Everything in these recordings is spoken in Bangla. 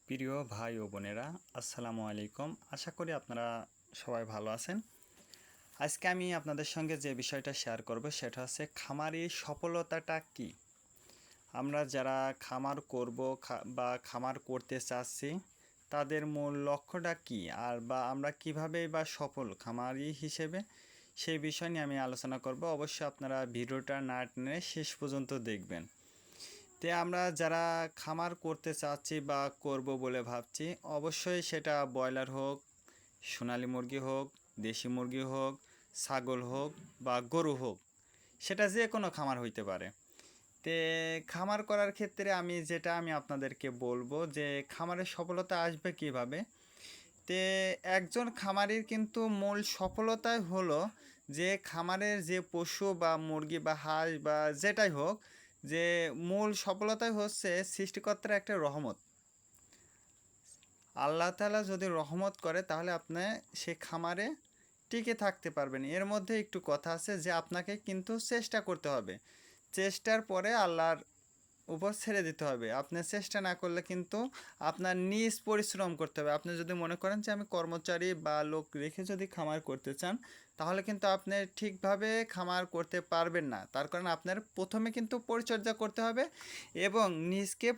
প্রিয় ভাই ও বোনেরা, আসসালামু আলাইকুম। আশা করি আপনারা সবাই ভালো আছেন। আজকে আমি আপনাদের সঙ্গে যে বিষয়টা শেয়ার করব সেটা হচ্ছে খামারি সফলতাটা কি। আমরা যারা খামার করব বা খামার করতে চাচ্ছি তাদের মূল লক্ষ্যটা কি, আর বা আমরা কিভাবে বা সফল খামারি হিসেবে সেই বিষয় নিয়ে আমি আলোচনা করব। অবশ্যই আপনারা ভিডিওটা না টেনে শেষ পর্যন্ত দেখবেন। আমরা যারা খামার করতে চাচ্ছি বা করব বলে ভাবছি, অবশ্যই সেটা ব্রয়লার হোক, সোনালী মুরগি হোক, দেশি মুরগি হোক, ছাগল হোক বা গরু হোক, সেটা যে কোনো খামার হইতে পারে। খামার করার ক্ষেত্রে আমি আপনাদেরকে বলবো যে খামারের সফলতা আসবে কিভাবে। তে একজন খামারির কিন্তু মূল সফলতাই হলো যে খামারের যে পশু বা মুরগি বা হাঁস বা যেটাই হোক, যে মূল সফলতাই হচ্ছে সৃষ্টিকর্তার একটা রহমত। আল্লাহ তাআলা যদি রহমত করে তাহলে আপনি সে খামারে টিকে থাকতে পারবেন। এর মধ্যে একটু কথা আছে যে আপনাকে কিন্তু চেষ্টা করতে হবে। চেষ্টার পরে আল্লাহর উপর ছেড়ে দিতে হবে। আপনি চেষ্টা না করলে কিন্তু আপনার নিজ পরিশ্রম করতে হবে। আপনি যদি মনে করেন যে আমি কর্মচারী বা লোক রেখে যদি খামার করতে চান, তাহলে কিন্তু আপনি ঠিকভাবে খামার করতে পারবেন না। তার কারণ আপনার প্রথমে কিন্তু পরিচর্যা করতে হবে এবং নিজকে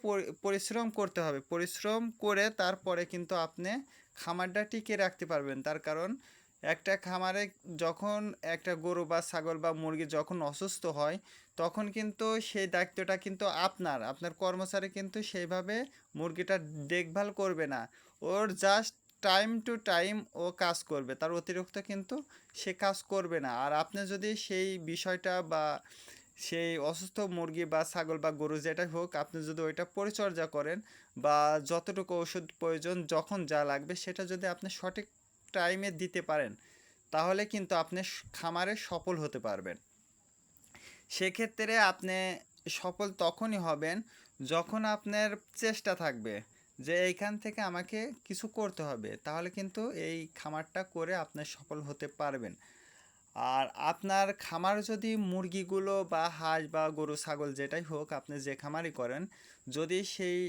পরিশ্রম করতে হবে। পরিশ্রম করে তারপরে কিন্তু আপনি খামারটা টিকিয়ে রাখতে পারবেন। তার কারণ একটা খামারে যখন একটা গরু বা ছাগল বা মুরগি যখন অসুস্থ হয়, তখন কিন্তু সেই দায়িত্বটা কিন্তু আপনার কর্মচারী কিন্তু সেইভাবে মুরগিটা দেখভাল করবে না। ওর জাস্ট টাইম টু টাইম ও কাজ করবে, তার অতিরিক্ত কিন্তু সে কাজ করবে না। আর আপনি যদি সেই বিষয়টা বা সেই অসুস্থ মুরগি বা ছাগল বা গরু যেটাই হোক, আপনি যদি ওইটা পরিচর্যা করেন বা যতটুকু ওষুধ প্রয়োজন যখন যা লাগবে সেটা যদি আপনি সঠিক টাইমে দিতে পারেন, তাহলে কিন্তু আপনি খামারে সফল হতে পারবেন। সেক্ষেত্রে আপনি সফল তখনই হবেন যখন আপনার চেষ্টা থাকবে যে এইখান থেকে আমাকে কিছু করতে হবে, তাহলে কিন্তু এই খামারটা করে আপনি সফল হতে পারবেন। আর আপনার খামার যদি মুরগিগুলো বা হাঁস বা গরু ছাগল যেটাই হোক, আপনি যে খামারই করেন, যদি সেই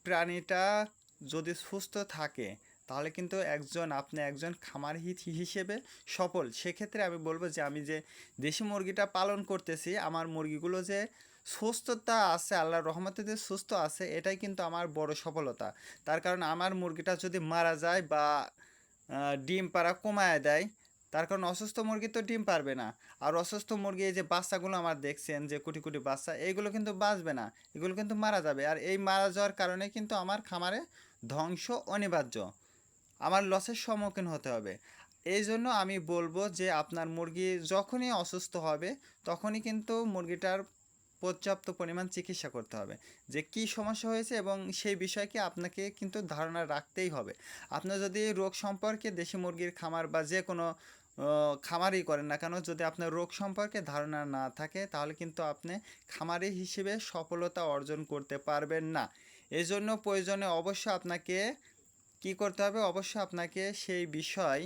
প্রাণীটা যদি সুস্থ থাকে, তাহলে কিন্তু আপনি একজন খামার হিসেবে সফল। সেক্ষেত্রে আমি বলবো যে আমি যে দেশি মুরগিটা পালন করতেছি, আমার মুরগিগুলো যে সুস্থতা আছে, আল্লাহর রহমতে যে সুস্থ আছে, এটাই কিন্তু আমার বড় সফলতা। তার কারণ আমার মুরগিটা যদি মারা যায় বা ডিম পাড়া কমায় দেয়, তার কারণ অসুস্থ মুরগি তো ডিম পারবে না। আর অসুস্থ মুরগি এই যে বাচ্চাগুলো আমার দেখছেন যে কোটি কোটি বাচ্চা, এইগুলো কিন্তু বাঁচবে না, এগুলো কিন্তু মারা যাবে। আর এই মারা যাওয়ার কারণে কিন্তু আমার খামারে ধ্বংস অনিবার্য, আমার লসের সম্মুখীন হতে হবে। এই জন্য আমি বলবো যে আপনার মুরগি যখনই অসুস্থ হবে, তখনই কিন্তু মুরগিটার পর্যাপ্ত পরিমাণ চিকিৎসা করতে হবে, যে কি সমস্যা হয়েছে এবং সেই বিষয়কে আপনাকে কিন্তু ধারণা রাখতেই হবে। আপনার যদি রোগ সম্পর্কে দেশি মুরগির খামার বা যে কোনো খামারই করেন না কেন, যদি আপনার রোগ সম্পর্কে ধারণা না থাকে, তাহলে কিন্তু আপনি খামারি হিসেবে সফলতা অর্জন করতে পারবেন না। এই জন্য প্রয়োজনে অবশ্যই আপনাকে কি করতে হবে, অবশ্যই আপনাকে সেই বিষয়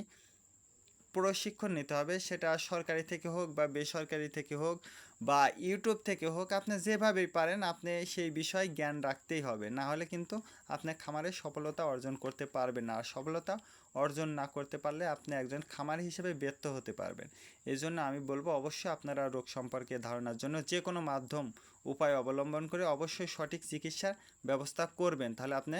প্রশিক্ষণ নিতে হবে। সেটা সরকারি থেকে হোক বা বেসরকারি থেকে হোক বা ইউটিউব থেকে হোক, আপনি যেভাবেই পারেন আপনি সেই বিষয়ে জ্ঞান রাখতেই হবে। না হলে কিন্তু আপনি খামারে সফলতা অর্জন করতে পারবেন না। আর সফলতা অর্জন না করতে পারলে আপনি একজন খামারি হিসেবে ব্যর্থ হতে পারবেন। এই জন্য আমি বলবো অবশ্যই আপনারা রোগ সম্পর্কে ধারণার জন্য যে কোনো মাধ্যম উপায় অবলম্বন করে অবশ্যই সঠিক চিকিৎসার ব্যবস্থা করবেন, তাহলে আপনি